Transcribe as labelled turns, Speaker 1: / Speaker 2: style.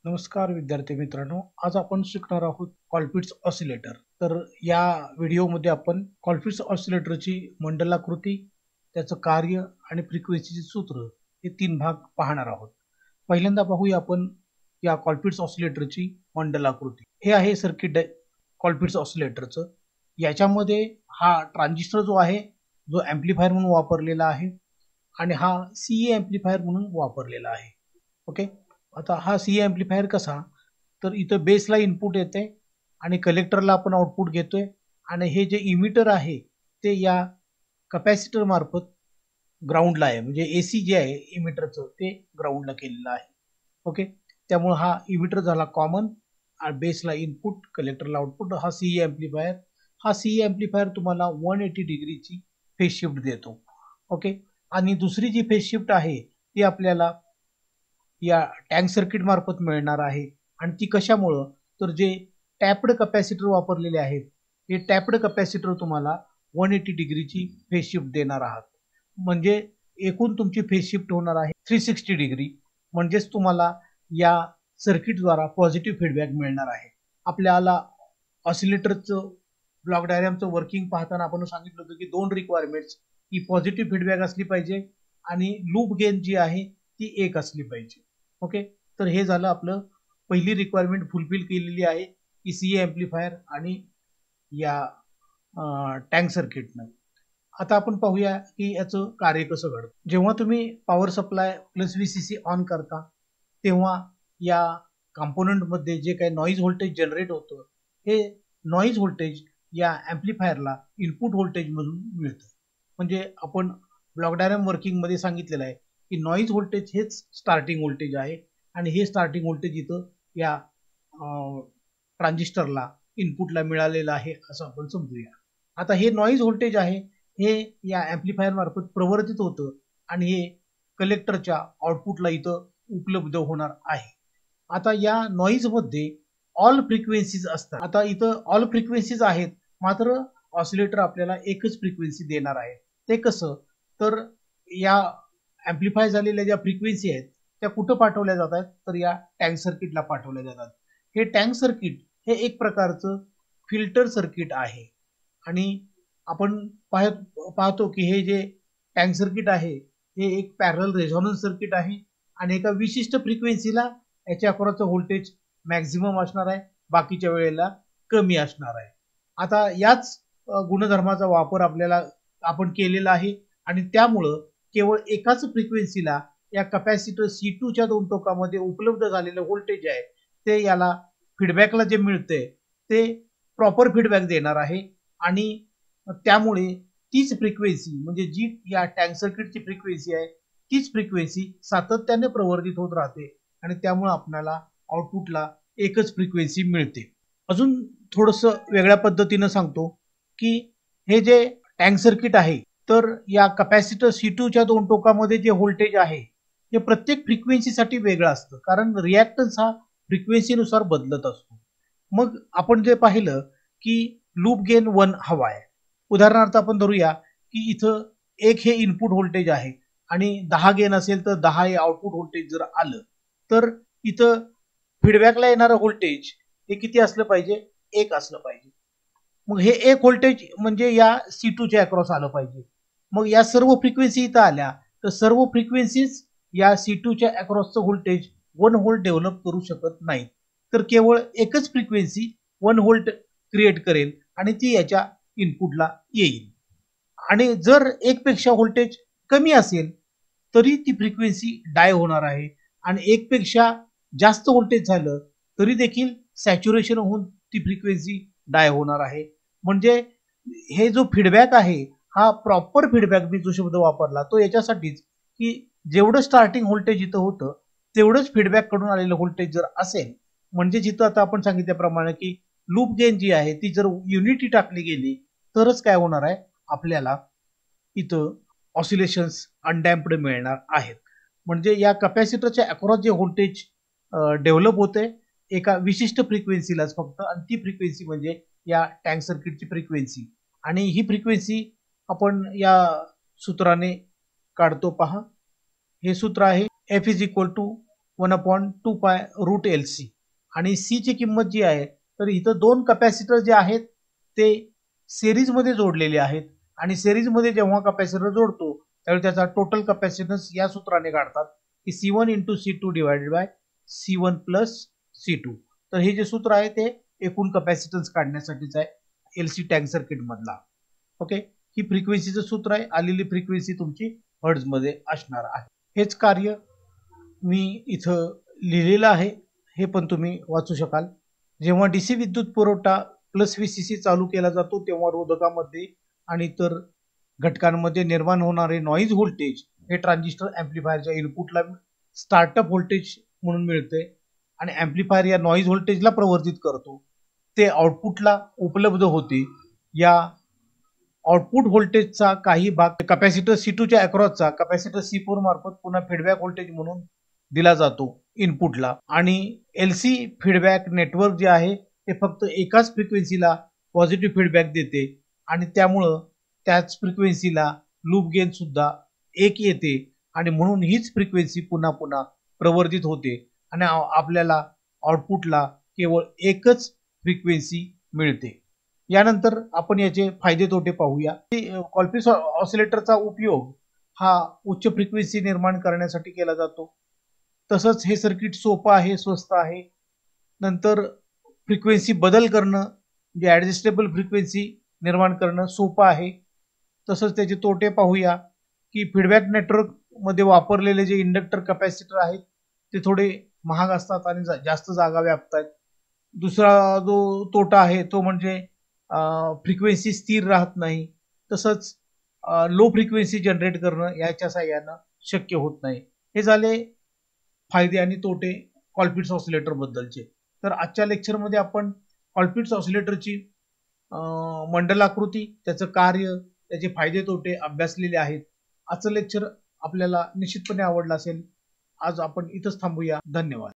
Speaker 1: नमस्कार विद्यार्थी मित्रांनो, आज आपण शिकणार आहोत कॉल्पिट्स ऑसिलेटर. तर या व्हिडिओमध्ये आपण कॉल्पिट्स ऑसिलेटरची मंडलाकृती, त्याचं कार्य आणि फ्रिक्वेन्सीचे सूत्र हे 3 भाग पाहणार आहोत. पहिल्यांदा पाहूया आपण या कॉल्पिट्स ऑसिलेटरची मंडलाकृती. हे आहे सर्किट कॉल्पिट्स ऑसिलेटरचं. याच्यामध्ये हा ट्रान्झिस्टर जो आहे, जो ॲम्प्लिफायर म्हणून वापरलेला आहे आणि हा सीई ॲम्प्लिफायर म्हणून वापरलेला आहे. ओके. आता हा सी ॲम्प्लिफायर कसा, तर इथं बेसला इनपुट येते आणि कलेक्टरला आपण आउटपुट घेतोय आणि हे जे इमिटर आहे ते या कॅपॅसिटर मार्फत ग्राउंडला आहे. म्हणजे एसी जे आहे इमिटरचं ते ग्राउंडला केलेलं आहे. ओके. त्यामुळे हा इमिटर झाला कॉमन, बेसला इनपुट, कलेक्टरला आउटपुट. हा सी ॲम्प्लिफायर, हा सी ॲम्प्लिफायर तुम्हाला 180 डिग्रीची फेज शिफ्ट देतो. ओके. आणि दुसरी जी फेज शिफ्ट आहे ती आपल्याला या टँक सर्किट मार्फत मिळणार आहे. आणि ती कशामुळं, तर जे टॅप्ड कॅपॅसिटर वापरलेले आहेत, हे टॅप्ड कॅपॅसिटर तुम्हाला 180 डिग्रीची फेज शिफ्ट देणार आहात. म्हणजे एकूण तुमची फेज शिफ्ट होणार आहे 360 डिग्री. म्हणजेच तुम्हाला या सर्किटद्वारा पॉझिटिव्ह फीडबॅक मिळणार आहे. आपल्याला ऑसिलेटरचं ब्लॉक डायग्रामचं वर्किंग पाहताना आपण सांगितलं होतं की 2 रिक्वायरमेंट्स, की पॉझिटिव्ह फीडबॅक असली पाहिजे आणि लूप गेन जी आहे ती 1 असली पाहिजे. ओके. तर हे झालं आपलं पहिली रिक्वायरमेंट फुलफिल केलेली आहे की सी ॲम्प्लिफायर आणि या टँक सर्किटनं. आता आपण पाहूया की याचं कार्य कसं घडतं. जेव्हा तुम्ही power supply plus VCC on करता तेव्हा या कंपोनंटमध्ये जे काही नॉईज व्होल्टेज जनरेट होतं, हे नॉईज व्होल्टेज या ॲम्प्लिफायरला इनपुट व्होल्टेज म्हणून मिळतं. म्हणजे आपण ब्लॉक डायग्राम वर्किंगमध्ये सांगितलेलं आहे की नॉईज व्होल्टेज हेच स्टार्टिंग व्होल्टेज आहे आणि हे स्टार्टिंग व्होल्टेज इथं या ट्रान्झिस्टरला इनपुटला मिळालेलं आहे असं आपण समजूया. आता हे नॉईज व्होल्टेज आहे, हे या ॲम्प्लिफायर मार्फत प्रवर्धित होतं आणि हे कलेक्टरच्या आउटपुटला इथं उपलब्ध होणार आहे. आता या नॉईज मध्ये ऑल फ्रिक्वेन्सीज असतात. आता इथं ऑल फ्रिक्वेन्सीज आहेत, मात्र ऑसिलेटर आपल्याला एकच फ्रिक्वेन्सी देणार आहे. ते कसं, तर या ॲम्प्लिफाय झालेल्या ज्या फ्रिक्वेन्सी आहेत त्या कुठं पाठवल्या जातात, तर या टँक सर्किटला पाठवल्या जातात. हे टँक सर्किट हे एक प्रकारचं फिल्टर सर्किट आहे आणि आपण पाहतो की हे जे टँक सर्किट आहे हे एक पॅरलल रेझोनन्स सर्किट आहे आणि एका विशिष्ट फ्रिक्वेन्सीला याच्या अक्रॉसचं व्होल्टेज मॅक्झिमम असणार आहे, बाकीच्या वेळेला कमी असणार आहे. आता याच गुणधर्माचा वापर आपण केलेला आहे आणि त्यामुळं केवळ एकाच फ्रिक्वेन्सीला या कॅपॅसिटर C2 च्या 2 टोकामध्ये उपलब्ध झालेलं व्होल्टेज आहे ते याला फीडबॅकला जे मिळते ते प्रॉपर फीडबॅक देणार आहे आणि त्यामुळे तीच फ्रिक्वेन्सी, म्हणजे जी या टँक सर्किटची फ्रिक्वेन्सी आहे तीच फ्रिक्वेन्सी सातत्याने प्रवर्धित होत राहते आणि त्यामुळे आपल्याला आउटपुटला एकच फ्रिक्वेन्सी मिळते. अजून थोडंसं वेगळ्या पद्धतीनं सांगतो की हे जे टँक सर्किट आहे, तर या कॅपॅसिटर C2 च्या 2 टोकामध्ये जे व्होल्टेज आहे हे प्रत्येक फ्रिक्वेन्सीसाठी वेगळं असतं, कारण रिॲक्टन्स हा फ्रिक्वेन्सीनुसार बदलत असतो. मग आपण जे पाहिलं की लूप गेन 1 हवा आहे. उदाहरणार्थ आपण धरूया की इथं 1 हे इनपुट व्होल्टेज आहे आणि 10 गेन असेल तर 10 हे आउटपुट व्होल्टेज जर आलं तर इथं फीडबॅकला येणारं व्होल्टेज हे किती असलं पाहिजे, 1 असलं पाहिजे. मग हे 1 व्होल्टेज म्हणजे या C2 च्या अक्रॉस आलं पाहिजे. मग या सर्व फ्रिक्वेन्सी इथं आल्या तर सर्व फ्रिक्वेन्सीज या C2 च्या अक्रॉसचं व्होल्टेज 1 व्होल्ट डेव्हलप करू शकत नाहीत. तर केवळ एकच फ्रिक्वेन्सी 1 व्होल्ट क्रिएट करेल आणि ती याच्या इनपुटला येईल. आणि जर 1 पेक्षा व्होल्टेज कमी असेल तरी ती फ्रिक्वेन्सी डाय होणार आहे आणि 1 पेक्षा जास्त व्होल्टेज झालं तरी देखील सॅच्युरेशन होऊन ती फ्रिक्वेन्सी डाय होणार आहे. म्हणजे हे जो फीडबॅक आहे हा प्रॉपर फीडबॅक, मी जो शब्द वापरला तो याच्यासाठीच की जेवढं स्टार्टिंग व्होल्टेज इथं होतं तेवढंच फीडबॅक कडून आलेलं व्होल्टेज जर असेल, म्हणजे जिथं आता आपण सांगितल्याप्रमाणे की लूप गेन जी आहे ती जर युनिटी टाकली गेली तरच काय होणार आहे, आपल्याला इथं ऑसिलेशन्स अनडॅम्प्ड मिळणार आहेत. म्हणजे या कॅपॅसिटरच्या अक्रॉस जे व्होल्टेज डेव्हलप होते एका विशिष्ट फ्रिक्वेन्सीलाच फक्त, आणि ती फ्रिक्वेन्सी म्हणजे या टँक सर्किटची फ्रिक्वेन्सी. आणि ही फ्रिक्वेन्सी आपण या सूत्राने काढतो पहा. हे सूत्र आहे F = 1/2 पाय रूट LC आणि C ची किंमत जी आहे तर इथं दोन कॅपॅसिटर जे आहेत ते सिरीज मध्ये जोडलेले आहेत आणि सिरीज मध्ये जेव्हा कॅपॅसिटर जोडतो त्यावेळी त्याचा टोटल कॅपॅसिटन्स या सूत्राने काढतात की C1 × C2 divided by C1 plus C2. तर हे जे सूत्र आहे ते एकूण कॅपॅसिटन्स काढण्यासाठीच आहे LC टँक सर्किट मधला. ओके, ही फ्रिक्वेन्सीचं सूत्र आहे. आलेली फ्रिक्वेन्सी तुमची हर्ट्झ मध्ये असणार आहे. हेच कार्य मी इथं लिहिलेलं आहे, हे पण तुम्ही वाचू शकाल. जेव्हा डीसी विद्युत पुरवठा प्लस VCC चालू केला जातो तेव्हा रोधकामध्ये आणि इतर घटकांमध्ये निर्माण होणारे नॉइज व्होल्टेज हे ट्रान्झिस्टर एम्प्लिफायरच्या इनपुटला स्टार्टअप व्होल्टेज म्हणून मिळते आणि एम्प्लिफायर या नॉइज व्होल्टेजला प्रवर्धित करतो. ते आउटपुटला उपलब्ध होते. या आउटपुट व्होल्टेजचा काही भाग कॅपॅसिटर C2 च्या अक्रॉसचा कॅपॅसिटर C4 मार्फत पुन्हा फीडबॅक व्होल्टेज म्हणून दिला जातो इनपुटला आणि LC फीडबॅक नेटवर्क जे आहे ते फक्त एकाच फ्रिक्वेन्सीला पॉझिटिव्ह फीडबॅक देते आणि त्यामुळं त्याच फ्रिक्वेन्सीला लूप गेन सुद्धा 1 येते आणि म्हणून हीच फ्रिक्वेन्सी पुन्हा पुन्हा प्रवर्धित होते आणि आपल्याला आउटपुटला केवळ एकच फ्रिक्वेन्सी मिळते. यानंतर आपण याचे फायदे तोटे पाहूया. कॉल्पिट्स ऑसिलेटरचा उपयोग हा उच्च फ्रिक्वेन्सी निर्माण करण्यासाठी केला जातो. तसंच हे सर्किट सोपं आहे, स्वस्त आहे. नंतर फ्रिक्वेन्सी बदल करणं म्हणजे ऍडजस्टेबल फ्रिक्वेन्सी निर्माण करणं सोपं आहे. तसंच त्याचे तोटे पाहूया की फीडबॅक नेटवर्क मध्ये वापरलेले जे इंडक्टर कॅपॅसिटर आहेत ते थोडे महाग असतात आणि जास्त जागा व्यापतात. दुसरा जो तोटा आहे तो म्हणजे फ्रिक्वेन्सी स्थिर राहत नाही. तसंच लो फ्रिक्वेन्सी जनरेट करणं याच्या साहाय्यानं शक्य होत नाही. हे झाले फायदे आणि तोटे कॉल्पिट्स ऑसिलेटर बद्दलचे. तर आजच्या लेक्चरमध्ये आपण कॉल्पिट्स ऑसिलेटरची मंडलाकृती, त्याचं कार्य, त्याचे फायदे तोटे अभ्यासलेले आहेत. आजचं लेक्चर आपल्याला निश्चितपणे आवडलं असेल. आज आपण इथंच थांबूया. धन्यवाद.